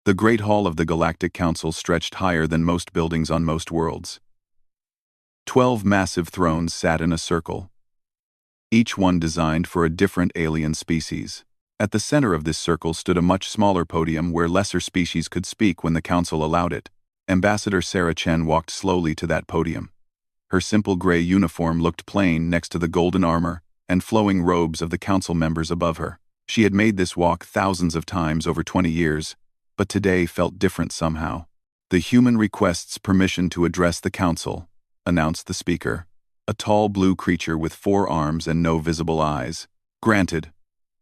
The Great Hall of the Galactic Council stretched higher than most buildings on most worlds. 12 massive thrones sat in a circle, each one designed for a different alien species. At the center of this circle stood a much smaller podium where lesser species could speak when the council allowed it. Ambassador Sarah Chen walked slowly to that podium. Her simple gray uniform looked plain next to the golden armor and flowing robes of the council members above her. She had made this walk thousands of times over 20 years, but today felt different somehow. "The human requests permission to address the council," announced the speaker, a tall blue creature with 4 arms and no visible eyes. "Granted,"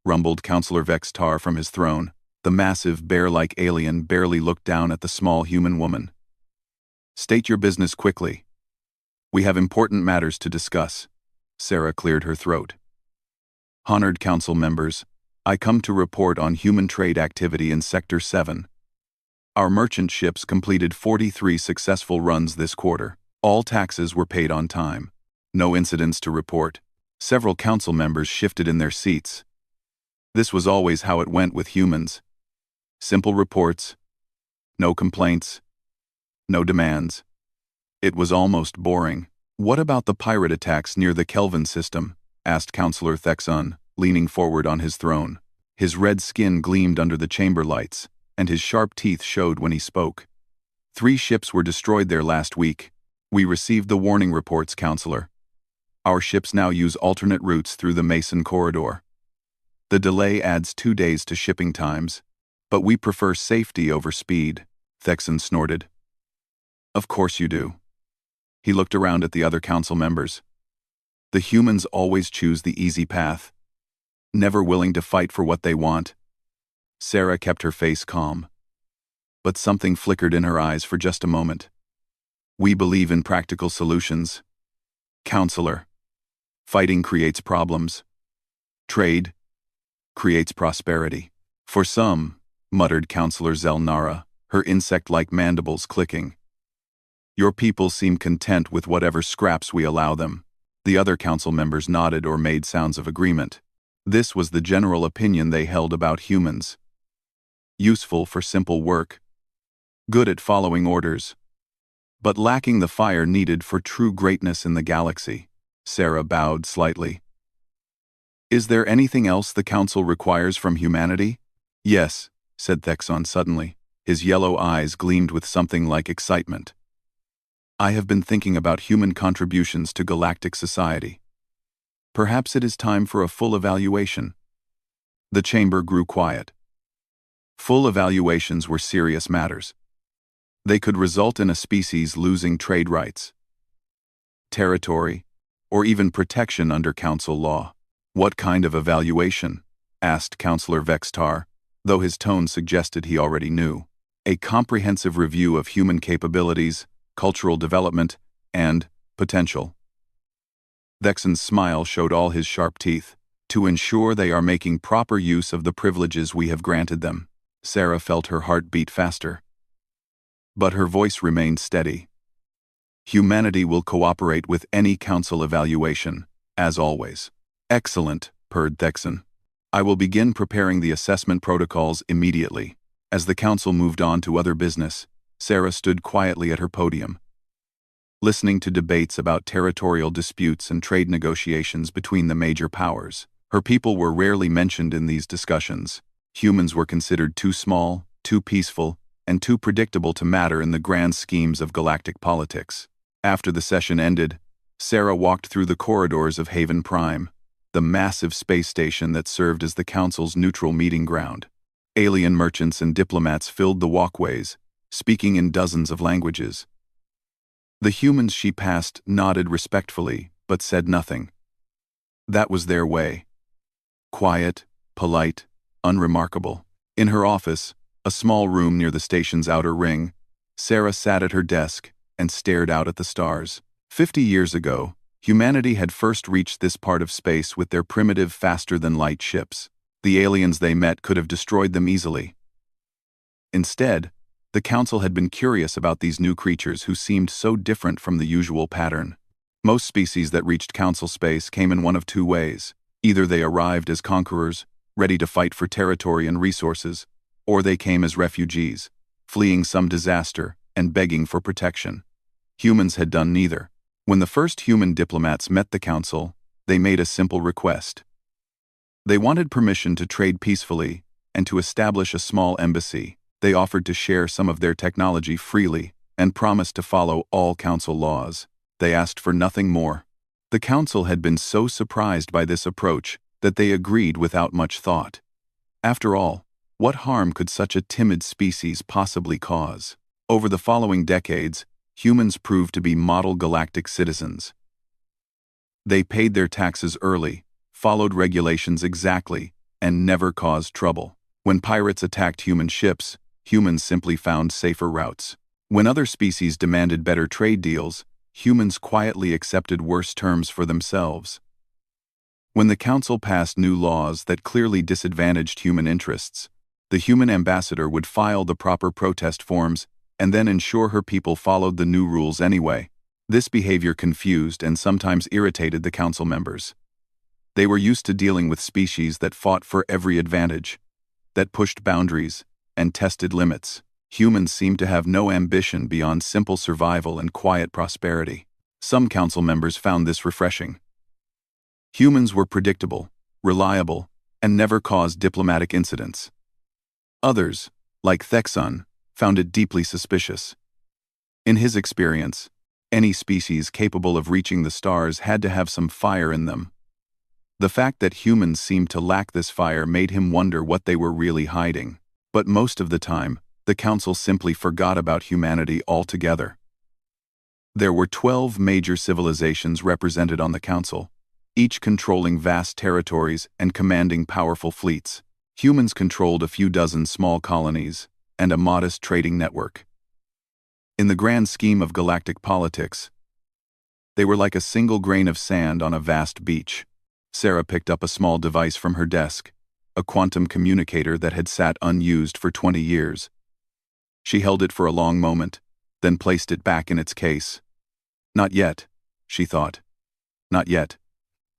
rumbled Councillor Vextar from his throne. The massive, bear-like alien barely looked down at the small human woman. "State your business quickly. We have important matters to discuss." Sarah cleared her throat. "Honored council members, I come to report on human trade activity in Sector 7. Our merchant ships completed 43 successful runs this quarter. All taxes were paid on time. No incidents to report." Several council members shifted in their seats. This was always how it went with humans. Simple reports, no complaints, no demands. It was almost boring. "What about the pirate attacks near the Kelvin system?" asked Councillor Thexon, leaning forward on his throne. His red skin gleamed under the chamber lights, and his sharp teeth showed when he spoke. 3 ships were destroyed there last week. We received the warning reports, Councillor. Our ships now use alternate routes through the Mason corridor. The delay adds 2 days to shipping times, but we prefer safety over speed," Thexon snorted. "Of course you do." He looked around at the other council members. "The humans always choose the easy path, never willing to fight for what they want." Sarah kept her face calm, but something flickered in her eyes for just a moment. "We believe in practical solutions. Counselor, fighting creates problems. Trade creates prosperity." "For some," muttered Councillor Zelnara, her insect-like mandibles clicking. "Your people seem content with whatever scraps we allow them." The other council members nodded or made sounds of agreement. This was the general opinion they held about humans. Useful for simple work, good at following orders, but lacking the fire needed for true greatness in the galaxy. Sarah bowed slightly. "Is there anything else the council requires from humanity?" "Yes," said Thexon suddenly. His yellow eyes gleamed with something like excitement. "I have been thinking about human contributions to galactic society. Perhaps it is time for a full evaluation." The chamber grew quiet. Full evaluations were serious matters. They could result in a species losing trade rights, territory, or even protection under council law. "What kind of evaluation?" asked Councillor Vextar, though his tone suggested he already knew. "A comprehensive review of human capabilities, cultural development, and potential." Thexon's smile showed all his sharp teeth. "To ensure they are making proper use of the privileges we have granted them." Sarah felt her heart beat faster, but her voice remained steady. "Humanity will cooperate with any council evaluation, as always." "Excellent," purred Thexon. "I will begin preparing the assessment protocols immediately." As the council moved on to other business, Sarah stood quietly at her podium, listening to debates about territorial disputes and trade negotiations between the major powers. Her people were rarely mentioned in these discussions. Humans were considered too small, too peaceful, and too predictable to matter in the grand schemes of galactic politics. After the session ended, Sarah walked through the corridors of Haven Prime, the massive space station that served as the Council's neutral meeting ground. Alien merchants and diplomats filled the walkways, speaking in dozens of languages. The humans she passed nodded respectfully, but said nothing. That was their way. Quiet, polite, unremarkable. In her office, a small room near the station's outer ring, Sarah sat at her desk and stared out at the stars. 50 years ago, humanity had first reached this part of space with their primitive, faster-than-light ships. The aliens they met could have destroyed them easily. Instead, the Council had been curious about these new creatures who seemed so different from the usual pattern. Most species that reached Council space came in one of 2 ways. Either they arrived as conquerors, ready to fight for territory and resources, or they came as refugees, fleeing some disaster and begging for protection. Humans had done neither. When the first human diplomats met the council, they made a simple request. They wanted permission to trade peacefully and to establish a small embassy. They offered to share some of their technology freely and promised to follow all council laws. They asked for nothing more. The council had been so surprised by this approach that they agreed without much thought. After all, what harm could such a timid species possibly cause? Over the following decades, humans proved to be model galactic citizens. They paid their taxes early, followed regulations exactly, and never caused trouble. When pirates attacked human ships, humans simply found safer routes. When other species demanded better trade deals, humans quietly accepted worse terms for themselves. When the council passed new laws that clearly disadvantaged human interests, the human ambassador would file the proper protest forms and then ensure her people followed the new rules anyway. This behavior confused and sometimes irritated the council members. They were used to dealing with species that fought for every advantage, that pushed boundaries and tested limits. Humans seemed to have no ambition beyond simple survival and quiet prosperity. Some council members found this refreshing. Humans were predictable, reliable, and never caused diplomatic incidents. Others, like Thexun, found it deeply suspicious. In his experience, any species capable of reaching the stars had to have some fire in them. The fact that humans seemed to lack this fire made him wonder what they were really hiding. But most of the time, the council simply forgot about humanity altogether. There were 12 major civilizations represented on the council, each controlling vast territories and commanding powerful fleets. Humans controlled a few dozen small colonies and a modest trading network. In the grand scheme of galactic politics, they were like a single grain of sand on a vast beach. Sarah picked up a small device from her desk, a quantum communicator that had sat unused for 20 years. She held it for a long moment, then placed it back in its case. Not yet, she thought. Not yet.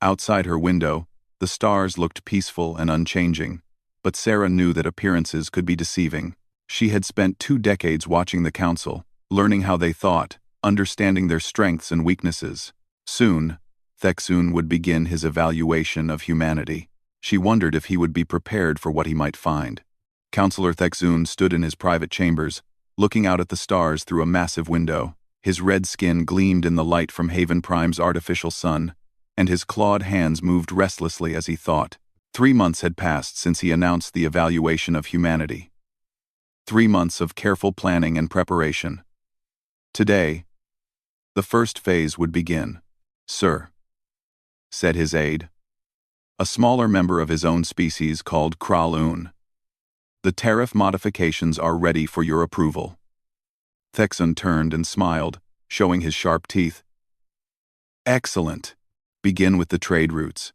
Outside her window, the stars looked peaceful and unchanging, but Sarah knew that appearances could be deceiving. She had spent 2 decades watching the council, learning how they thought, understanding their strengths and weaknesses. Soon, Thexun would begin his evaluation of humanity. She wondered if he would be prepared for what he might find. Counselor Thexun stood in his private chambers, looking out at the stars through a massive window. His red skin gleamed in the light from Haven Prime's artificial sun, and his clawed hands moved restlessly as he thought. 3 months had passed since he announced the evaluation of humanity. 3 months of careful planning and preparation. Today, the first phase would begin. "Sir," said his aide, a smaller member of his own species called Kral'un. "The tariff modifications are ready for your approval." Thexun turned and smiled, showing his sharp teeth. "Excellent. Begin with the trade routes.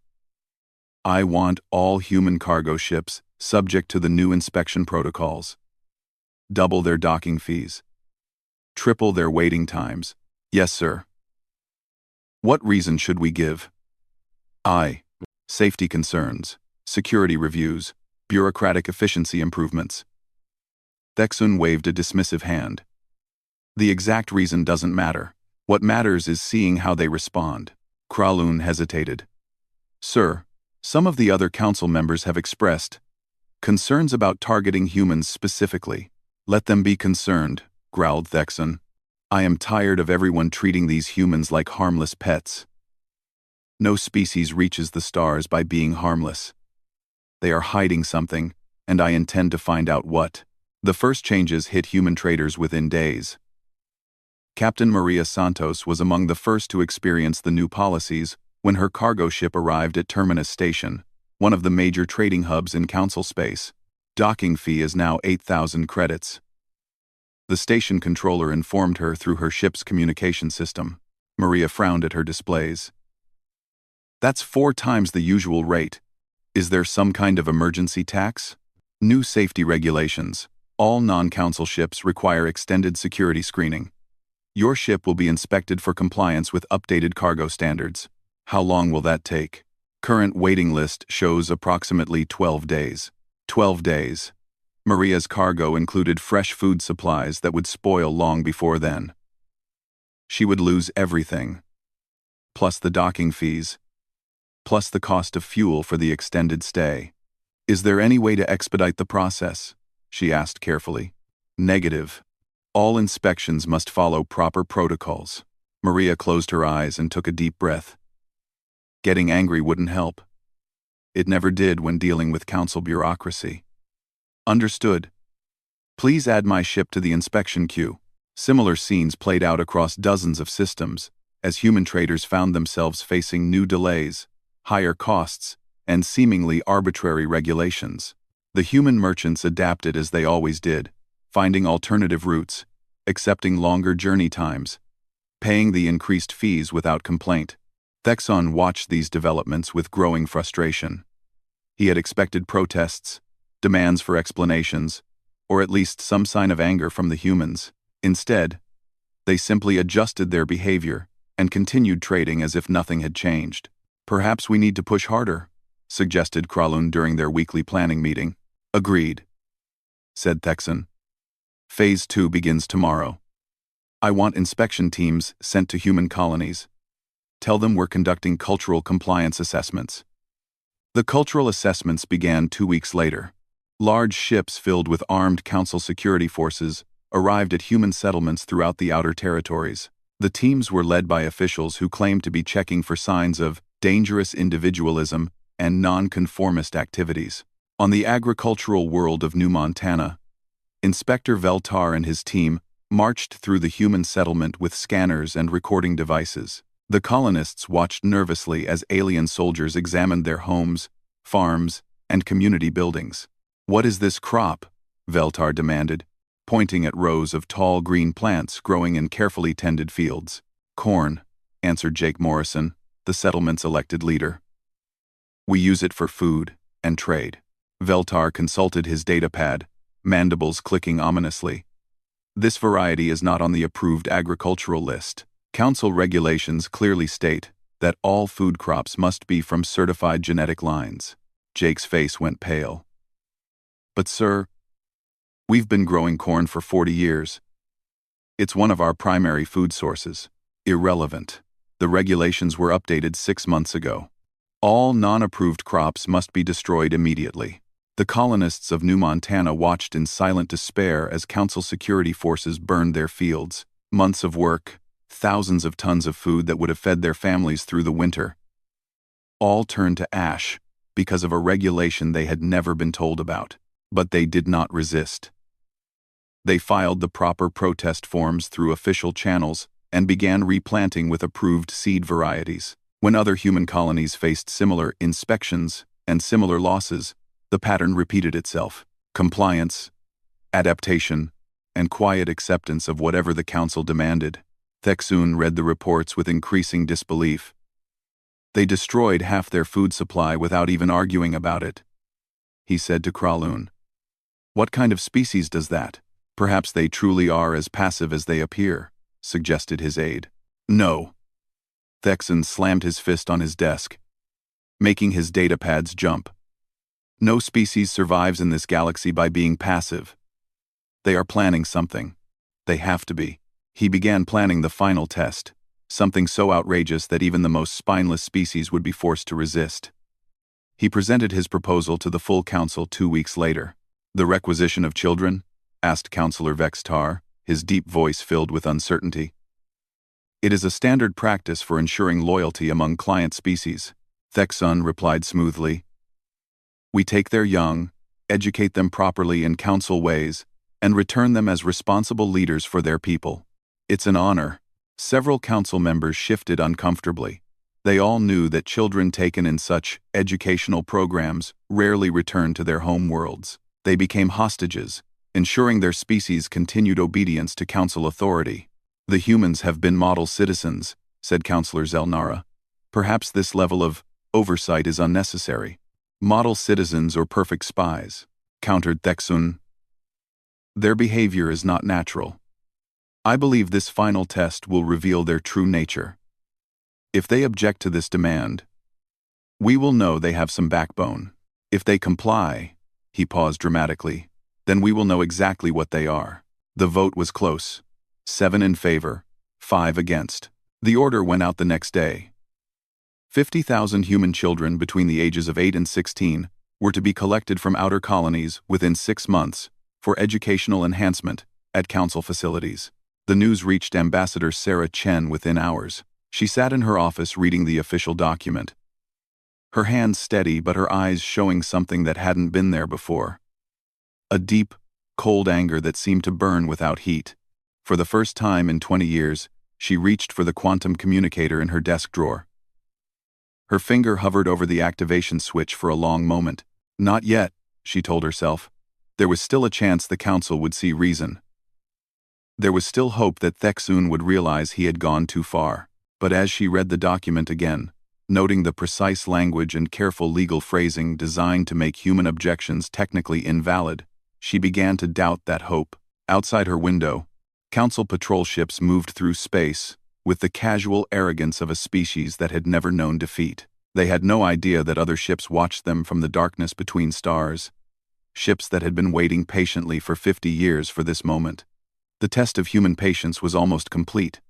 I want all human cargo ships subject to the new inspection protocols. Double their docking fees. Triple their waiting times." "Yes, sir." "What reason should we give?" Safety concerns, security reviews, bureaucratic efficiency improvements." Thexun waved a dismissive hand. "The exact reason doesn't matter. What matters is seeing how they respond." Kral'un hesitated. "Sir, some of the other council members have expressed concerns about targeting humans specifically." "Let them be concerned," growled Thexun. "I am tired of everyone treating these humans like harmless pets. No species reaches the stars by being harmless. They are hiding something, and I intend to find out what." The first changes hit human traders within days. Captain Maria Santos was among the first to experience the new policies when her cargo ship arrived at Terminus Station, one of the major trading hubs in council space. Docking fee is now 8,000 credits. The station controller informed her through her ship's communication system. Maria frowned at her displays. "That's 4 times the usual rate. Is there some kind of emergency tax?" "New safety regulations. All non-council ships require extended security screening. Your ship will be inspected for compliance with updated cargo standards." "How long will that take?" "Current waiting list shows approximately 12 days. 12 days. Maria's cargo included fresh food supplies that would spoil long before then. She would lose everything, plus the docking fees, plus the cost of fuel for the extended stay. "Is there any way to expedite the process?" she asked carefully. "Negative. All inspections must follow proper protocols." Maria closed her eyes and took a deep breath. Getting angry wouldn't help. It never did when dealing with council bureaucracy. "Understood. Please add my ship to the inspection queue." Similar scenes played out across dozens of systems, as human traders found themselves facing new delays, higher costs, and seemingly arbitrary regulations. The human merchants adapted as they always did, finding alternative routes, accepting longer journey times, paying the increased fees without complaint. Thexon watched these developments with growing frustration. He had expected protests, demands for explanations, or at least some sign of anger from the humans. Instead, they simply adjusted their behavior and continued trading as if nothing had changed. "Perhaps we need to push harder," suggested Kralun during their weekly planning meeting. "Agreed," said Thexon. "Phase 2 begins tomorrow. I want inspection teams sent to human colonies. Tell them we're conducting cultural compliance assessments." The cultural assessments began 2 weeks later. Large ships filled with armed council security forces arrived at human settlements throughout the outer territories. The teams were led by officials who claimed to be checking for signs of dangerous individualism and non-conformist activities. On the agricultural world of New Montana, Inspector Veltar and his team marched through the human settlement with scanners and recording devices. The colonists watched nervously as alien soldiers examined their homes, farms, and community buildings. "What is this crop?" Veltar demanded, pointing at rows of tall green plants growing in carefully tended fields. "Corn," answered Jake Morrison, the settlement's elected leader. "We use it for food and trade." Veltar consulted his datapad, mandibles clicking ominously. "This variety is not on the approved agricultural list. Council regulations clearly state that all food crops must be from certified genetic lines." Jake's face went pale. "But sir, we've been growing corn for 40 years. It's one of our primary food sources." "Irrelevant. The regulations were updated 6 months ago. All non-approved crops must be destroyed immediately." The colonists of New Montana watched in silent despair as council security forces burned their fields. Months of work, thousands of tons of food that would have fed their families through the winter, all turned to ash because of a regulation they had never been told about. But they did not resist. They filed the proper protest forms through official channels and began replanting with approved seed varieties. When other human colonies faced similar inspections and similar losses, the pattern repeated itself. Compliance, adaptation, and quiet acceptance of whatever the council demanded. Thexun read the reports with increasing disbelief. They destroyed half their food supply without even arguing about it, he said to Kralun. "What kind of species does that?" "Perhaps they truly are as passive as they appear," suggested his aide. "No." Thexun slammed his fist on his desk, making his datapads jump. "No species survives in this galaxy by being passive. They are planning something. They have to be." He began planning the final test, something so outrageous that even the most spineless species would be forced to resist. He presented his proposal to the full council 2 weeks later. "The requisition of children?" asked Councillor Vextar, his deep voice filled with uncertainty. "It is a standard practice for ensuring loyalty among client species," Thexun replied smoothly. "We take their young, educate them properly in council ways, and return them as responsible leaders for their people. It's an honor." Several council members shifted uncomfortably. They all knew that children taken in such educational programs rarely returned to their home worlds. They became hostages, ensuring their species continued obedience to council authority. "The humans have been model citizens," said Councillor Zelnara. "Perhaps this level of oversight is unnecessary." "Model citizens or perfect spies," countered Thexun. "Their behavior is not natural. I believe this final test will reveal their true nature. If they object to this demand, we will know they have some backbone. If they comply," he paused dramatically, Then we will know exactly what they are. The vote was close. 7 in favor, 5 against. The order went out the next day. 50,000 human children between the ages of 8 and 16 were to be collected from outer colonies within 6 months for educational enhancement at council facilities. The news reached Ambassador Sarah Chen within hours. She sat in her office reading the official document. Her hands steady but her eyes showing something that hadn't been there before. A deep, cold anger that seemed to burn without heat. For the first time in 20 years, she reached for the quantum communicator in her desk drawer. Her finger hovered over the activation switch for a long moment. Not yet, she told herself. There was still a chance the council would see reason. There was still hope that Thexun would realize he had gone too far. But as she read the document again, noting the precise language and careful legal phrasing designed to make human objections technically invalid, she began to doubt that hope. Outside her window, council patrol ships moved through space with the casual arrogance of a species that had never known defeat. They had no idea that other ships watched them from the darkness between stars. Ships that had been waiting patiently for 50 years for this moment. The test of human patience was almost complete.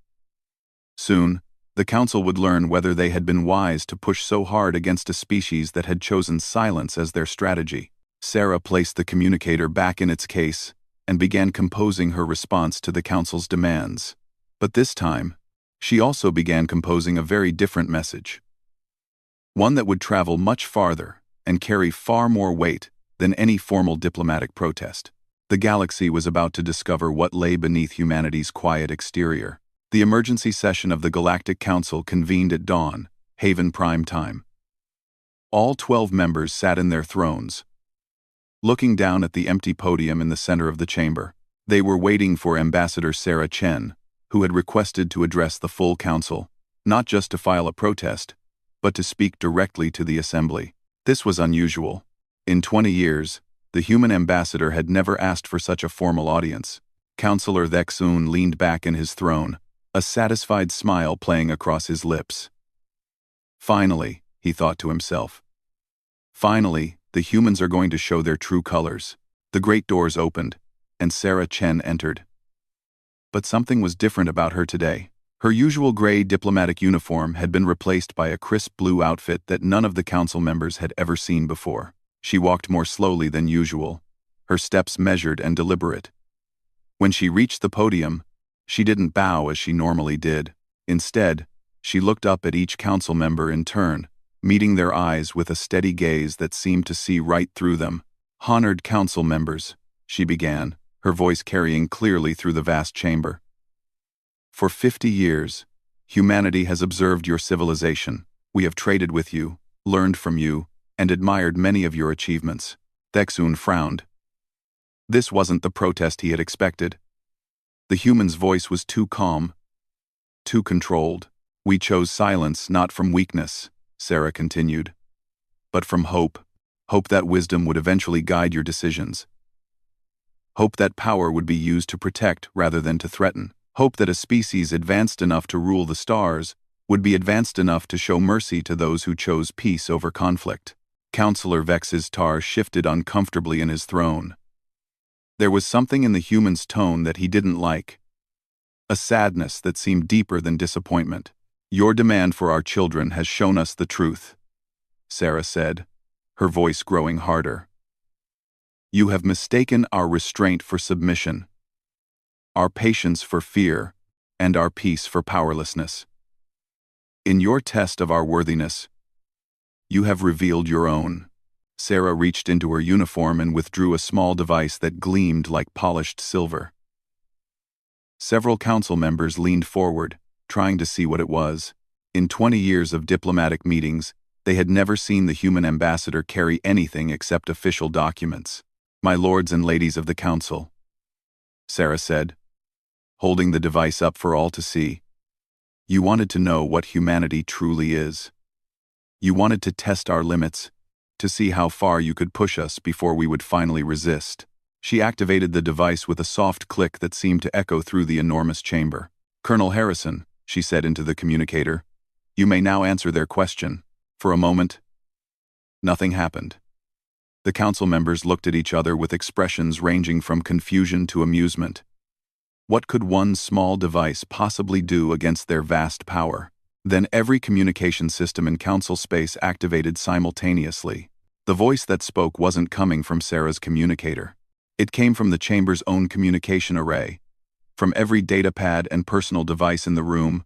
Soon, the council would learn whether they had been wise to push so hard against a species that had chosen silence as their strategy. Sarah placed the communicator back in its case and began composing her response to the council's demands. But this time, she also began composing a very different message. One that would travel much farther and carry far more weight than any formal diplomatic protest. The galaxy was about to discover what lay beneath humanity's quiet exterior. The emergency session of the Galactic Council convened at dawn, Haven Prime Time. All 12 members sat in their thrones, looking down at the empty podium in the center of the chamber. They were waiting for Ambassador Sarah Chen, who had requested to address the full council, not just to file a protest, but to speak directly to the assembly. This was unusual. In 20 years, the human ambassador had never asked for such a formal audience. Councillor Thexun leaned back in his throne, a satisfied smile playing across his lips. Finally, he thought to himself. Finally, the humans are going to show their true colors. The great doors opened, and Sarah Chen entered. But something was different about her today. Her usual gray diplomatic uniform had been replaced by a crisp blue outfit that none of the council members had ever seen before. She walked more slowly than usual, her steps measured and deliberate. When she reached the podium, she didn't bow as she normally did. Instead, she looked up at each council member in turn, meeting their eyes with a steady gaze that seemed to see right through them. "Honored council members," she began, her voice carrying clearly through the vast chamber. "For 50 years, humanity has observed your civilization. We have traded with you, learned from you, and admired many of your achievements." Thexun frowned. This wasn't the protest he had expected. The human's voice was too calm, too controlled. "We chose silence not from weakness," Sarah continued, "but from hope. Hope that wisdom would eventually guide your decisions. Hope that power would be used to protect rather than to threaten. Hope that a species advanced enough to rule the stars would be advanced enough to show mercy to those who chose peace over conflict." Councillor Vex's tar shifted uncomfortably in his throne. There was something in the human's tone that he didn't like. A sadness that seemed deeper than disappointment. "Your demand for our children has shown us the truth," Sarah said, her voice growing harder. "You have mistaken our restraint for submission, our patience for fear, and our peace for powerlessness. In your test of our worthiness, you have revealed your own." Sarah reached into her uniform and withdrew a small device that gleamed like polished silver. Several council members leaned forward, trying to see what it was. In 20 years of diplomatic meetings, they had never seen the human ambassador carry anything except official documents. "My lords and ladies of the council," Sarah said, holding the device up for all to see. "You wanted to know what humanity truly is. You wanted to test our limits, to see how far you could push us before we would finally resist." She activated the device with a soft click that seemed to echo through the enormous chamber. "Colonel Harrison," she said into the communicator, "you may now answer their question." For a moment, nothing happened. The council members looked at each other with expressions ranging from confusion to amusement. What could one small device possibly do against their vast power? Then every communication system in council space activated simultaneously. The voice that spoke wasn't coming from Sarah's communicator. It came from the chamber's own communication array, from every datapad and personal device in the room,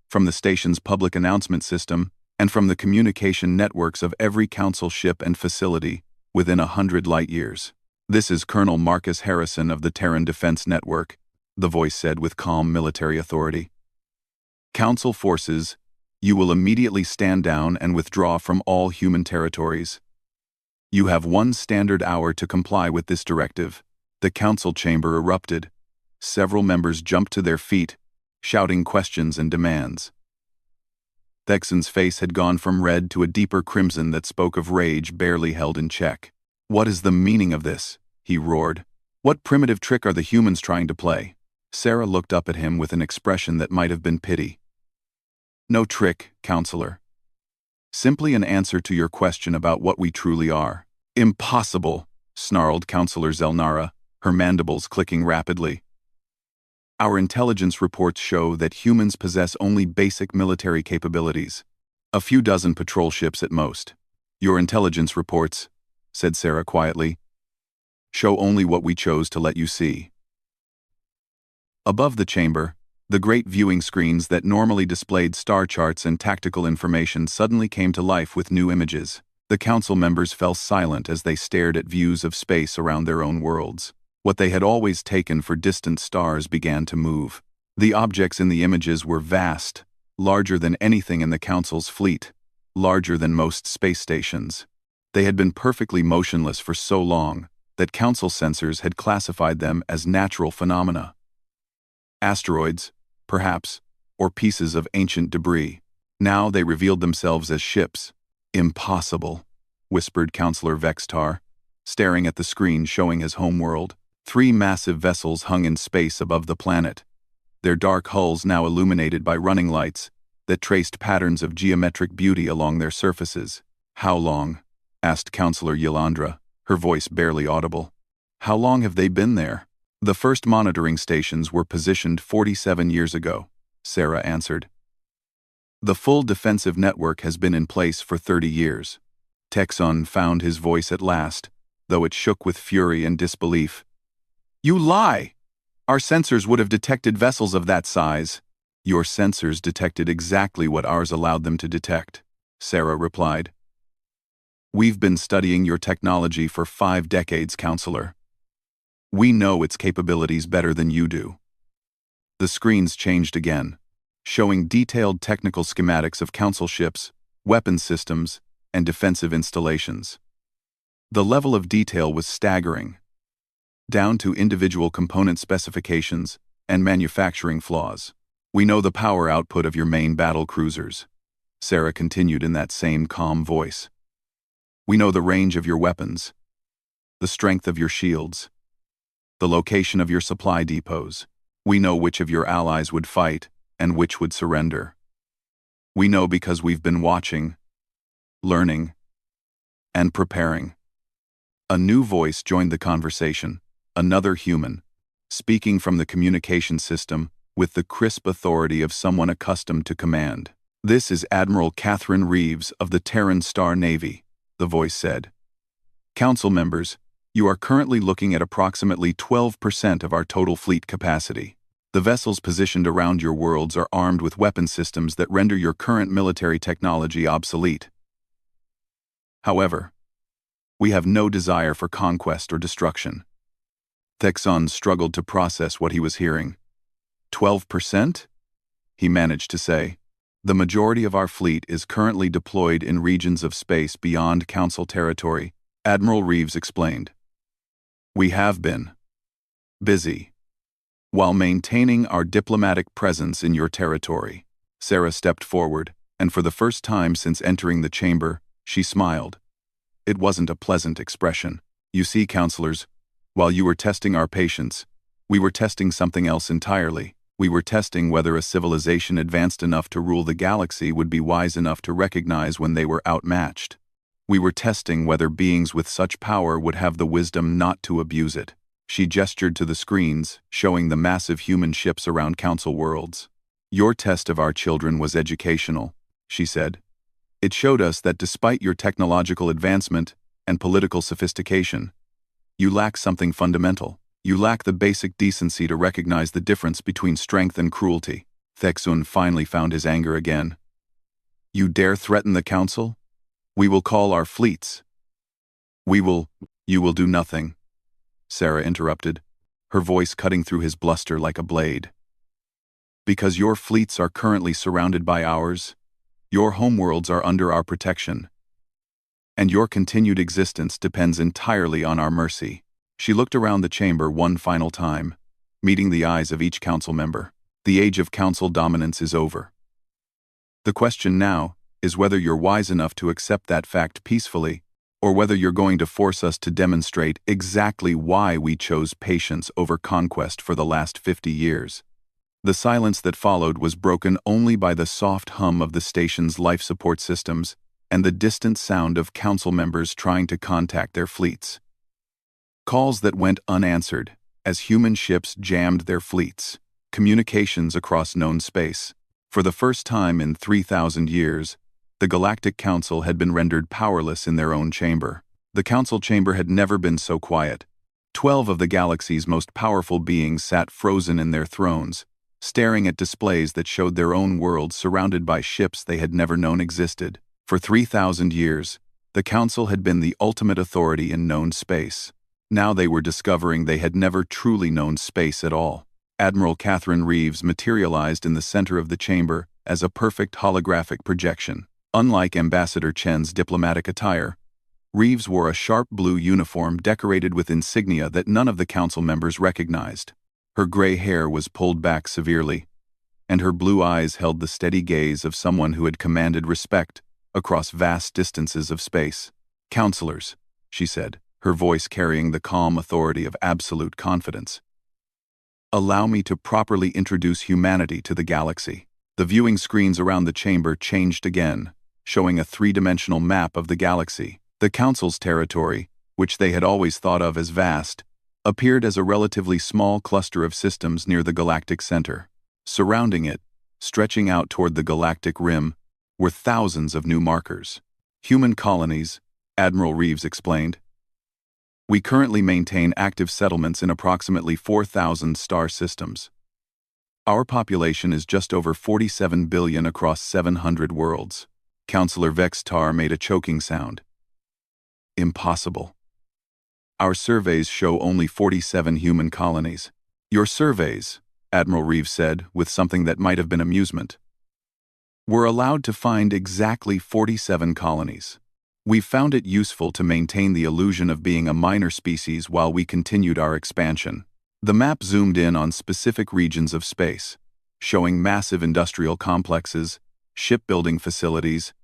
from the station's public announcement system, and from the communication networks of every council ship and facility within 100 light-years. "This is Colonel Marcus Harrison of the Terran Defense Network," the voice said with calm military authority. "Council forces, you will immediately stand down and withdraw from all human territories. You have 1 standard hour to comply with this directive." The council chamber erupted. Several members jumped to their feet, shouting questions and demands. Thexon's face had gone from red to a deeper crimson that spoke of rage barely held in check. "What is the meaning of this?" he roared. "What primitive trick are the humans trying to play?" Sarah looked up at him with an expression that might have been pity. "No trick, counselor. Simply an answer to your question about what we truly are." "Impossible," snarled Counselor Zelnara, her mandibles clicking rapidly. "Our intelligence reports show that humans possess only basic military capabilities. A few dozen patrol ships at most. Your intelligence reports," said Sarah quietly, "show only what we chose to let you see." Above the chamber, the great viewing screens that normally displayed star charts and tactical information suddenly came to life with new images. The council members fell silent as they stared at views of space around their own worlds. What they had always taken for distant stars began to move. The objects in the images were vast, larger than anything in the council's fleet, larger than most space stations. They had been perfectly motionless for so long that council sensors had classified them as natural phenomena. Asteroids, perhaps, or pieces of ancient debris. Now they revealed themselves as ships. "Impossible," whispered Counselor Vextar, staring at the screen showing his homeworld. 3 massive vessels hung in space above the planet, their dark hulls now illuminated by running lights that traced patterns of geometric beauty along their surfaces. "How long?" asked Counselor Ylandra, her voice barely audible. "How long have they been there?" "The first monitoring stations were positioned 47 years ago," Sarah answered. "The full defensive network has been in place for 30 years. Texon found his voice at last, though it shook with fury and disbelief. "You lie! Our sensors would have detected vessels of that size." "Your sensors detected exactly what ours allowed them to detect," Sarah replied. "We've been studying your technology for 5 decades, Counselor. We know its capabilities better than you do." The screens changed again, showing detailed technical schematics of council ships, weapons systems, and defensive installations. The level of detail was staggering, down to individual component specifications and manufacturing flaws. "We know the power output of your main battle cruisers," Sarah continued in that same calm voice. "We know the range of your weapons, the strength of your shields, the location of your supply depots. We know which of your allies would fight and which would surrender. We know because we've been watching, learning, and preparing." A new voice joined the conversation, another human, speaking from the communication system with the crisp authority of someone accustomed to command. "This is Admiral Catherine Reeves of the Terran Star Navy," the voice said. "Council members, you are currently looking at approximately 12% of our total fleet capacity. The vessels positioned around your worlds are armed with weapon systems that render your current military technology obsolete. However, we have no desire for conquest or destruction." Thexon struggled to process what he was hearing. 12%? He managed to say. "The majority of our fleet is currently deployed in regions of space beyond Council territory," Admiral Reeves explained. "We have been busy while maintaining our diplomatic presence in your territory." Sarah stepped forward, and for the first time since entering the chamber, she smiled. It wasn't a pleasant expression. "You see, counselors, while you were testing our patience, we were testing something else entirely. We were testing whether a civilization advanced enough to rule the galaxy would be wise enough to recognize when they were outmatched. We were testing whether beings with such power would have the wisdom not to abuse it. She gestured to the screens, showing the massive human ships around Council worlds. Your test of our children was educational, she said. It showed us that despite your technological advancement and political sophistication, you lack something fundamental. You lack the basic decency to recognize the difference between strength and cruelty. Thexun finally found his anger again. You dare threaten the Council? We will call our fleets. You will do nothing, Sarah interrupted, her voice cutting through his bluster like a blade. Because your fleets are currently surrounded by ours, your homeworlds are under our protection, and your continued existence depends entirely on our mercy. She looked around the chamber one final time, meeting the eyes of each council member. The age of council dominance is over. The question now is whether you're wise enough to accept that fact peacefully, or whether you're going to force us to demonstrate exactly why we chose patience over conquest for the last 50 years. The silence that followed was broken only by the soft hum of the station's life support systems and the distant sound of council members trying to contact their fleets. Calls that went unanswered as human ships jammed their fleets, communications across known space. For the first time in 3,000 years, the Galactic Council had been rendered powerless in their own chamber. The Council chamber had never been so quiet. 12 of the galaxy's most powerful beings sat frozen in their thrones, staring at displays that showed their own worlds surrounded by ships they had never known existed. For 3,000 years, the Council had been the ultimate authority in known space. Now they were discovering they had never truly known space at all. Admiral Catherine Reeves materialized in the center of the chamber as a perfect holographic projection. Unlike Ambassador Chen's diplomatic attire, Reeves wore a sharp blue uniform decorated with insignia that none of the council members recognized. Her gray hair was pulled back severely, and her blue eyes held the steady gaze of someone who had commanded respect across vast distances of space. "Counselors," she said, her voice carrying the calm authority of absolute confidence. "Allow me to properly introduce humanity to the galaxy." The viewing screens around the chamber changed again, showing a three-dimensional map of the galaxy. The Council's territory, which they had always thought of as vast, appeared as a relatively small cluster of systems near the galactic center. Surrounding it, stretching out toward the galactic rim, were thousands of new markers. Human colonies, Admiral Reeves explained. We currently maintain active settlements in approximately 4,000 star systems. Our population is just over 47 billion across 700 worlds. Counselor Vextar made a choking sound. Impossible. Our surveys show only 47 human colonies. Your surveys, Admiral Reeves said, with something that might have been amusement. We're allowed to find exactly 47 colonies. We've found it useful to maintain the illusion of being a minor species while we continued our expansion. The map zoomed in on specific regions of space, showing massive industrial complexes, shipbuilding facilities,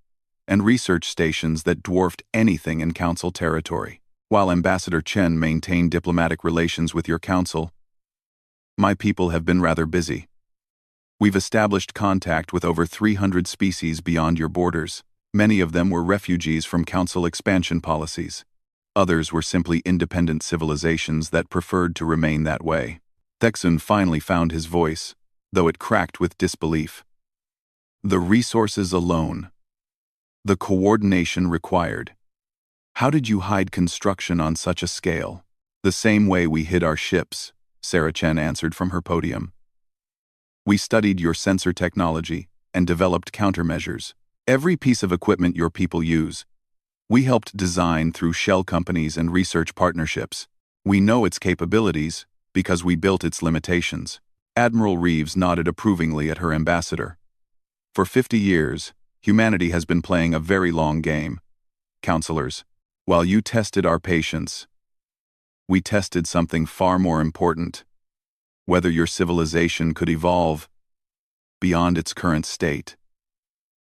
and research stations that dwarfed anything in Council territory. While Ambassador Chen maintained diplomatic relations with your Council, my people have been rather busy. We've established contact with over 300 species beyond your borders. Many of them were refugees from Council expansion policies. Others were simply independent civilizations that preferred to remain that way. Thexun finally found his voice, though it cracked with disbelief. The resources alone. The coordination required. How did you hide construction on such a scale? The same way we hid our ships, Sarah Chen answered from her podium. We studied your sensor technology and developed countermeasures. Every piece of equipment your people use, we helped design through shell companies and research partnerships. We know its capabilities because we built its limitations. Admiral Reeves nodded approvingly at her ambassador. For 50 years, humanity has been playing a very long game. Counselors, while you tested our patience, we tested something far more important. Whether your civilization could evolve beyond its current state.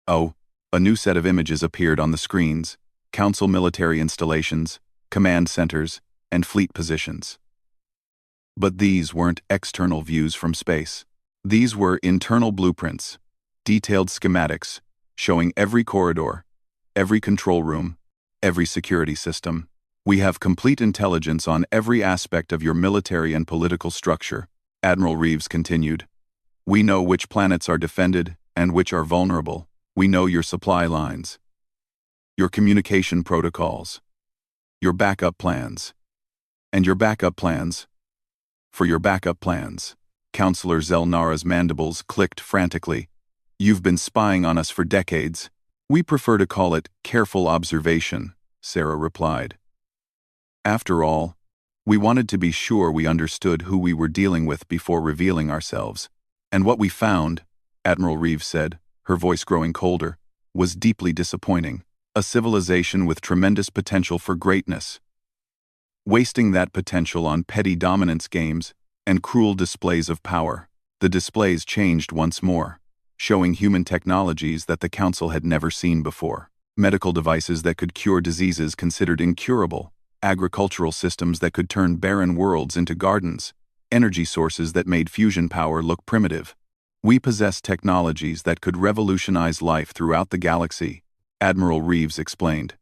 Oh, a new set of images appeared on the screens. Council military installations, command centers, and fleet positions. But these weren't external views from space. These were internal blueprints, detailed schematics, showing every corridor, every control room, every security system. We have complete intelligence on every aspect of your military and political structure, Admiral Reeves continued. We know which planets are defended and which are vulnerable. We know your supply lines, your communication protocols, your backup plans, and your backup plans. For your backup plans, Counselor Zelnara's mandibles clicked frantically. You've been spying on us for decades. We prefer to call it careful observation, Sarah replied. After all, we wanted to be sure we understood who we were dealing with before revealing ourselves. And what we found, Admiral Reeves said, her voice growing colder, was deeply disappointing. A civilization with tremendous potential for greatness. Wasting that potential on petty dominance games and cruel displays of power. The displays changed once more, showing human technologies that the Council had never seen before. Medical devices that could cure diseases considered incurable, agricultural systems that could turn barren worlds into gardens, energy sources that made fusion power look primitive. We possess technologies that could revolutionize life throughout the galaxy, Admiral Reeves explained.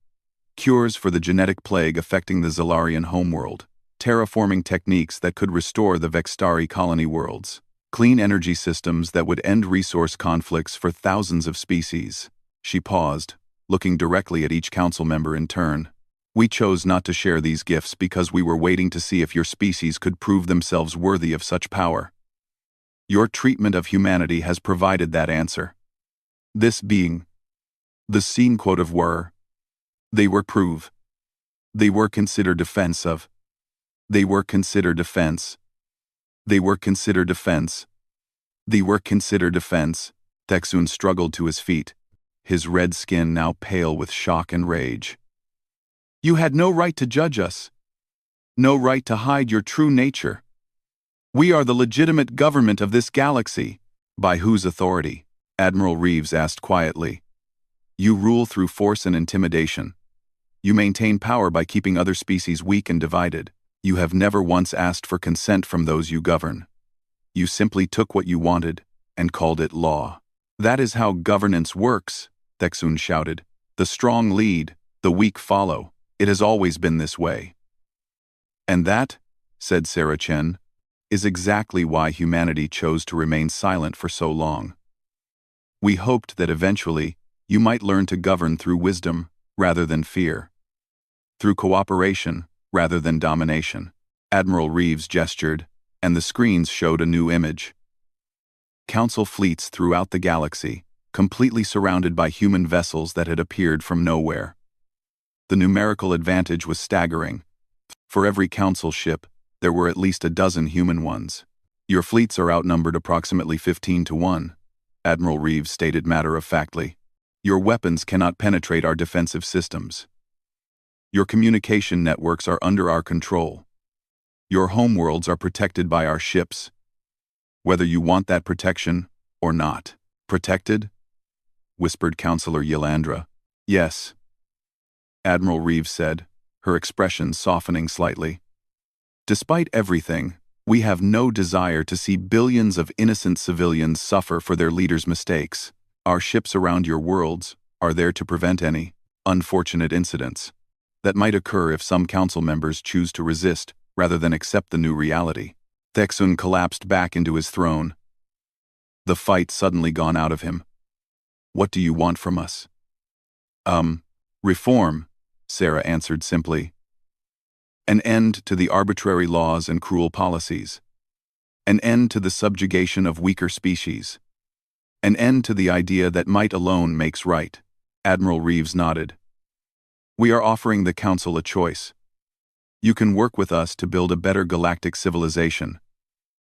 Cures for the genetic plague affecting the Zalarian homeworld, terraforming techniques that could restore the Vextari colony worlds, clean energy systems that would end resource conflicts for thousands of species. She paused, looking directly at each council member in turn. We chose not to share these gifts because we were waiting to see if your species could prove themselves worthy of such power. Your treatment of humanity has provided that answer. This being the scene quote of were. They were prove. They were consider defense of. They were consider defense. They were consider defense. They were consider defense. Texun struggled to his feet, his red skin now pale with shock and rage. You had no right to judge us. No right to hide your true nature. We are the legitimate government of this galaxy. By whose authority? Admiral Reeves asked quietly. You rule through force and intimidation. You maintain power by keeping other species weak and divided. You have never once asked for consent from those you govern. You simply took what you wanted and called it law. That is how governance works, Texun shouted. The strong lead, the weak follow. It has always been this way. And that, said Sarah Chen, is exactly why humanity chose to remain silent for so long. We hoped that eventually, you might learn to govern through wisdom rather than fear. Through cooperation rather than domination. Admiral Reeves gestured, and the screens showed a new image. Council fleets throughout the galaxy, completely surrounded by human vessels that had appeared from nowhere. The numerical advantage was staggering. For every council ship, there were at least a dozen human ones. Your fleets are outnumbered approximately 15-1, Admiral Reeves stated matter-of-factly. Your weapons cannot penetrate our defensive systems. Your communication networks are under our control. Your homeworlds are protected by our ships. Whether you want that protection or not. Protected? Whispered Counselor Yelandra. Yes. Admiral Reeves said, her expression softening slightly. Despite everything, we have no desire to see billions of innocent civilians suffer for their leaders' mistakes. Our ships around your worlds are there to prevent any unfortunate incidents that might occur if some council members choose to resist rather than accept the new reality. Texun collapsed back into his throne. The fight suddenly gone out of him. What do you want from us? Reform, Sarah answered simply. An end to the arbitrary laws and cruel policies. An end to the subjugation of weaker species. An end to the idea that might alone makes right. Admiral Reeves nodded. We are offering the Council a choice. You can work with us to build a better galactic civilization,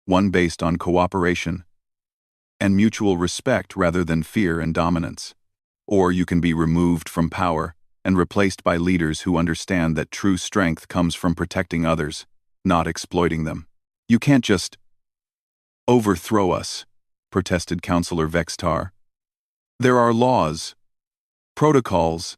one based on cooperation and mutual respect rather than fear and dominance. Or you can be removed from power and replaced by leaders who understand that true strength comes from protecting others, not exploiting them. You can't just overthrow us, protested Counselor Vextar. There are laws, protocols.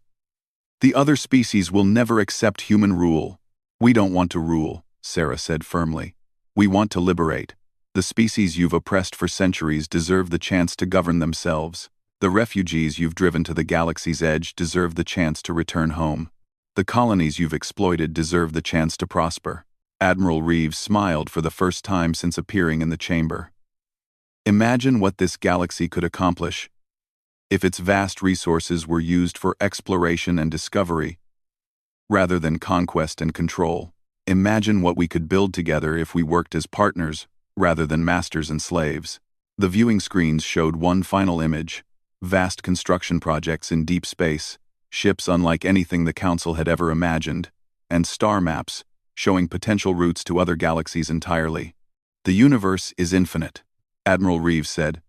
The other species will never accept human rule. We don't want to rule, Sarah said firmly. We want to liberate. The species you've oppressed for centuries deserve the chance to govern themselves. The refugees you've driven to the galaxy's edge deserve the chance to return home. The colonies you've exploited deserve the chance to prosper. Admiral Reeves smiled for the first time since appearing in the chamber. Imagine what this galaxy could accomplish if its vast resources were used for exploration and discovery, rather than conquest and control. Imagine what we could build together if we worked as partners, rather than masters and slaves. The viewing screens showed one final image: vast construction projects in deep space, ships unlike anything the Council had ever imagined, and star maps showing potential routes to other galaxies entirely. The universe is infinite, Admiral Reeves said.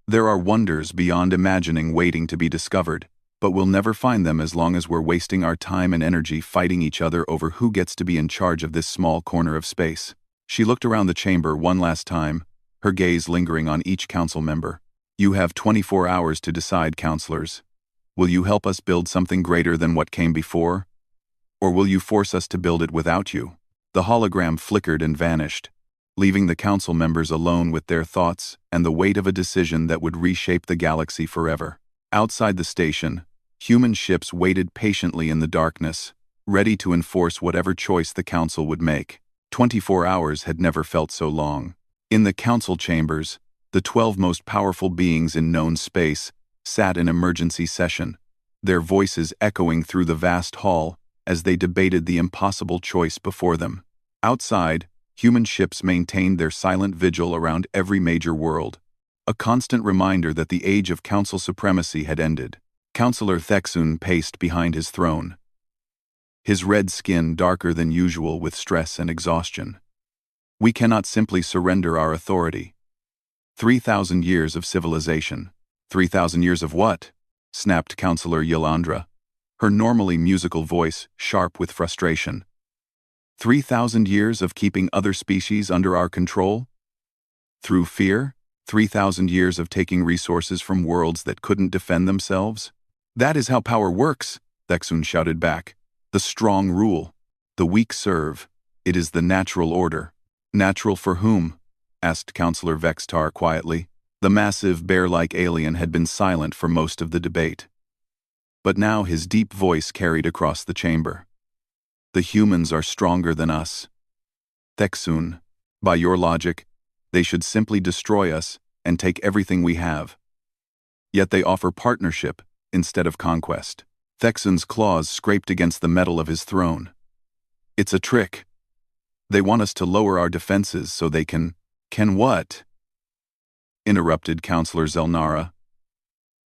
There are wonders beyond imagining waiting to be discovered, but we'll never find them as long as we're wasting our time and energy fighting each other over who gets to be in charge of this small corner of space. She looked around the chamber one last time, her gaze lingering on each council member. You have 24 hours to decide, counselors. Will you help us build something greater than what came before? Or will you force us to build it without you? The hologram flickered and vanished, leaving the council members alone with their thoughts and the weight of a decision that would reshape the galaxy forever. Outside the station, human ships waited patiently in the darkness, ready to enforce whatever choice the council would make. 24 hours had never felt so long. In the council chambers, the 12 most powerful beings in known space sat in emergency session, their voices echoing through the vast hall as they debated the impossible choice before them. Outside, human ships maintained their silent vigil around every major world, a constant reminder that the age of council supremacy had ended. Councillor Thexun paced behind his throne, his red skin darker than usual with stress and exhaustion. We cannot simply surrender our authority. 3,000 years of civilization. 3,000 years of what? Snapped Councillor Yolandra, her normally musical voice sharp with frustration. 3,000 years of keeping other species under our control? Through fear? 3,000 years of taking resources from worlds that couldn't defend themselves? That is how power works, Thexun shouted back. The strong rule. The weak serve. It is the natural order. Natural for whom? Asked Councillor Vextar quietly. The massive, bear-like alien had been silent for most of the debate. But now his deep voice carried across the chamber. The humans are stronger than us. Thexun, by your logic, they should simply destroy us and take everything we have. Yet they offer partnership instead of conquest. Thexun's claws scraped against the metal of his throne. It's a trick. They want us to lower our defenses so they can what? Interrupted Councillor Zelnara.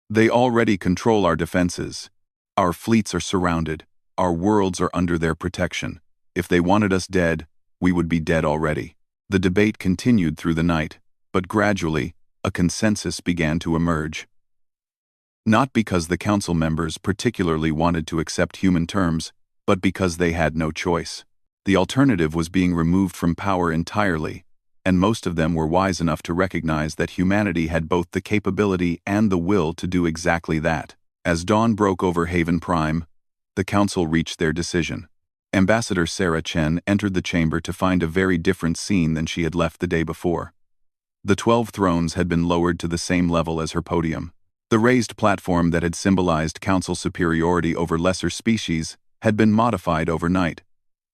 They already control our defenses. Our fleets are surrounded. Our worlds are under their protection. If they wanted us dead, we would be dead already. The debate continued through the night, but gradually, a consensus began to emerge. Not because the council members particularly wanted to accept human terms, but because they had no choice. The alternative was being removed from power entirely, and most of them were wise enough to recognize that humanity had both the capability and the will to do exactly that. As dawn broke over Haven Prime, the council reached their decision. Ambassador Sarah Chen entered the chamber to find a very different scene than she had left the day before. The 12 thrones had been lowered to the same level as her podium. The raised platform that had symbolized council superiority over lesser species had been modified overnight,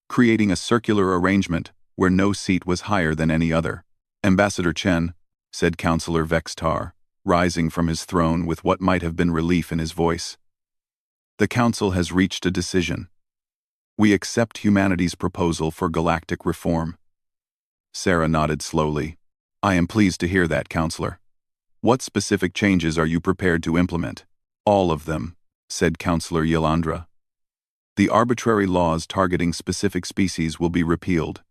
creating a circular arrangement where no seat was higher than any other. Ambassador Chen, said Councillor Vextar, rising from his throne with what might have been relief in his voice. The council has reached a decision. We accept humanity's proposal for galactic reform. Sarah nodded slowly. I am pleased to hear that, Councillor. What specific changes are you prepared to implement? All of them, said Councillor Yolandra. The arbitrary laws targeting specific species will be repealed.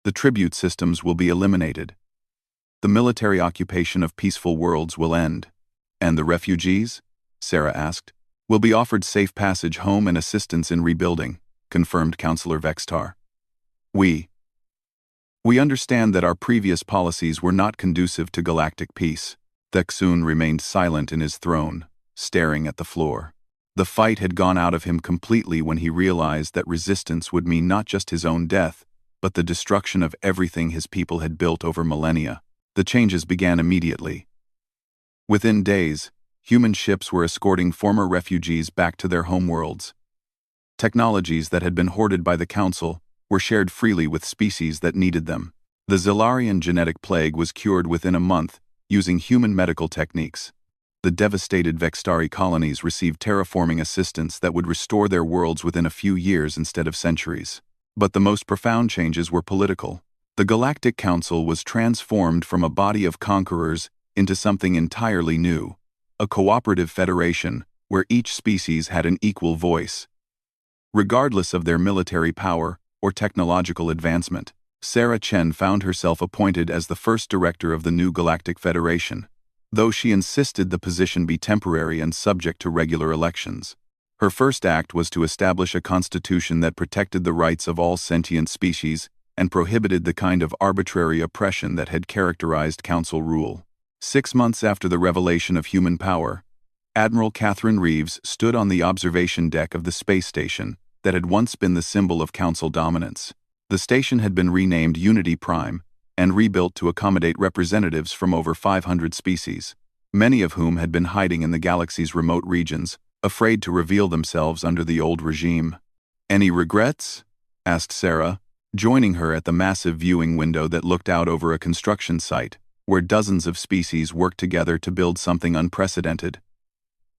The tribute systems will be eliminated. The military occupation of peaceful worlds will end. And the refugees? Sarah asked. Will be offered safe passage home and assistance in rebuilding, confirmed Councillor Vextar. We understand that our previous policies were not conducive to galactic peace. Thexun remained silent in his throne, staring at the floor. The fight had gone out of him completely when he realized that resistance would mean not just his own death, but the destruction of everything his people had built over millennia. The changes began immediately. Within days, human ships were escorting former refugees back to their homeworlds. Technologies that had been hoarded by the Council were shared freely with species that needed them. The Zilarian genetic plague was cured within a month using human medical techniques. The devastated Vextari colonies received terraforming assistance that would restore their worlds within a few years instead of centuries. But the most profound changes were political. The Galactic Council was transformed from a body of conquerors into something entirely new, a cooperative federation where each species had an equal voice. Regardless of their military power or technological advancement, Sarah Chen found herself appointed as the first director of the new Galactic Federation, though she insisted the position be temporary and subject to regular elections. Her first act was to establish a constitution that protected the rights of all sentient species and prohibited the kind of arbitrary oppression that had characterized Council rule. 6 months after the revelation of human power, Admiral Catherine Reeves stood on the observation deck of the space station that had once been the symbol of Council dominance. The station had been renamed Unity Prime and rebuilt to accommodate representatives from over 500 species, many of whom had been hiding in the galaxy's remote regions, afraid to reveal themselves under the old regime. "Any regrets?" asked Sarah, joining her at the massive viewing window that looked out over a construction site, where dozens of species worked together to build something unprecedented.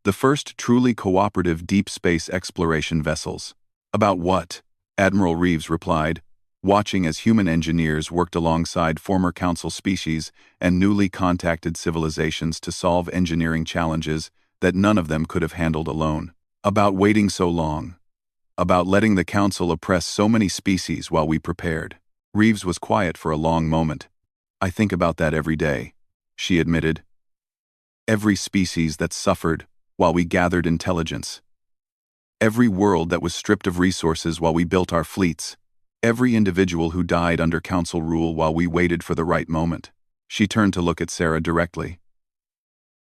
The first truly cooperative deep space exploration vessels. "About what?" Admiral Reeves replied, watching as human engineers worked alongside former Council species and newly contacted civilizations to solve engineering challenges that none of them could have handled alone. "About waiting so long. About letting the Council oppress so many species while we prepared." Reeves was quiet for a long moment. "I think about that every day," she admitted. "Every species that suffered while we gathered intelligence. Every world that was stripped of resources while we built our fleets. Every individual who died under Council rule while we waited for the right moment." She turned to look at Sarah directly.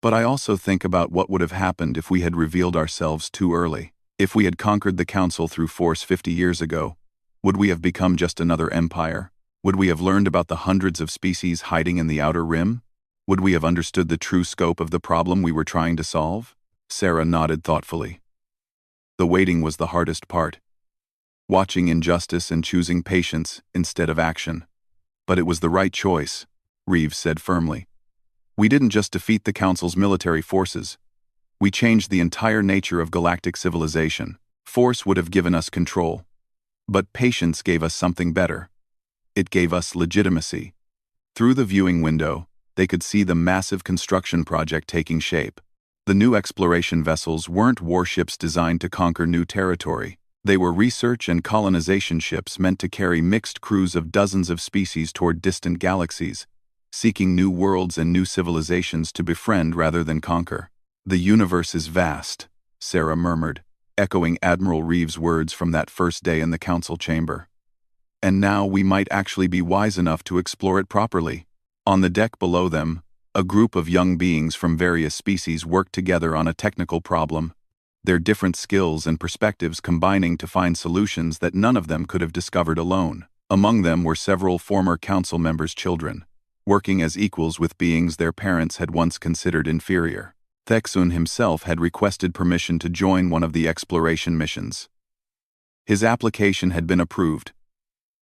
"But I also think about what would have happened if we had revealed ourselves too early. If we had conquered the Council through force 50 years ago, would we have become just another empire? Would we have learned about the hundreds of species hiding in the outer rim? Would we have understood the true scope of the problem we were trying to solve?" Sarah nodded thoughtfully. "The waiting was the hardest part. Watching injustice and choosing patience instead of action. But it was the right choice," Reeves said firmly. "We didn't just defeat the Council's military forces. We changed the entire nature of galactic civilization. Force would have given us control. But patience gave us something better. It gave us legitimacy." Through the viewing window, they could see the massive construction project taking shape. The new exploration vessels weren't warships designed to conquer new territory. They were research and colonization ships meant to carry mixed crews of dozens of species toward distant galaxies, seeking new worlds and new civilizations to befriend rather than conquer. "The universe is vast," Sarah murmured, echoing Admiral Reeves' words from that first day in the Council chamber. "And now we might actually be wise enough to explore it properly." On the deck below them, a group of young beings from various species worked together on a technical problem, their different skills and perspectives combining to find solutions that none of them could have discovered alone. Among them were several former Council members' children, working as equals with beings their parents had once considered inferior. Thexun himself had requested permission to join one of the exploration missions. His application had been approved,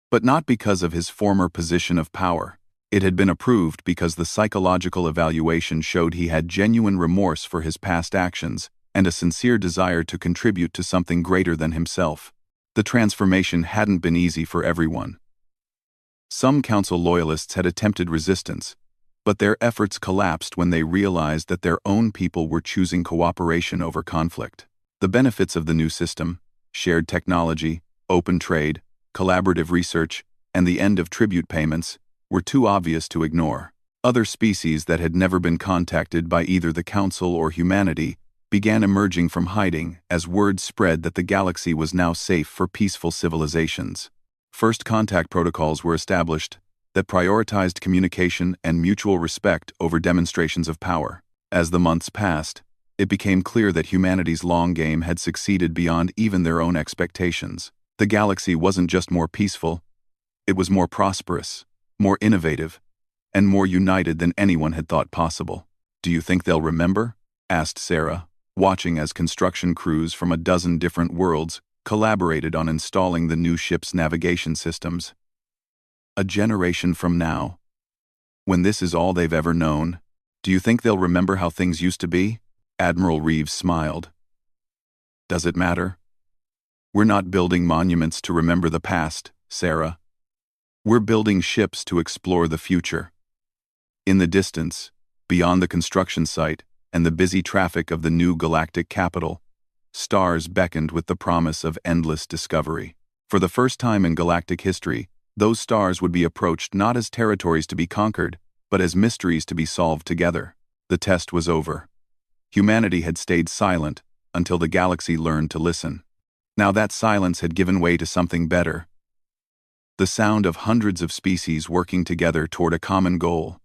but not because of his former position of power. It had been approved because the psychological evaluation showed he had genuine remorse for his past actions and a sincere desire to contribute to something greater than himself. The transformation hadn't been easy for everyone. Some Council loyalists had attempted resistance, but their efforts collapsed when they realized that their own people were choosing cooperation over conflict. The benefits of the new system, shared technology, open trade, collaborative research, and the end of tribute payments, were too obvious to ignore. Other species that had never been contacted by either the Council or humanity began emerging from hiding as word spread that the galaxy was now safe for peaceful civilizations. First contact protocols were established that prioritized communication and mutual respect over demonstrations of power. As the months passed, it became clear that humanity's long game had succeeded beyond even their own expectations. The galaxy wasn't just more peaceful, it was more prosperous, more innovative, and more united than anyone had thought possible. "Do you think they'll remember?" asked Sarah, watching as construction crews from a dozen different worlds collaborated on installing the new ship's navigation systems. A generation from now, when this is all they've ever known, do you think they'll remember how things used to be? Admiral Reeves smiled. Does it matter? We're not building monuments to remember the past, Sarah. We're building ships to explore the future. In the distance, beyond the construction site and the busy traffic of the new galactic capital, stars beckoned with the promise of endless discovery. For the first time in galactic history, those stars would be approached not as territories to be conquered, but as mysteries to be solved together. The test was over. Humanity had stayed silent until the galaxy learned to listen. Now that silence had given way to something better. The sound of hundreds of species working together toward a common goal,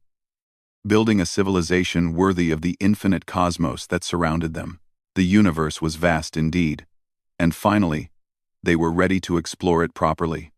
building a civilization worthy of the infinite cosmos that surrounded them. The universe was vast indeed, and finally, they were ready to explore it properly.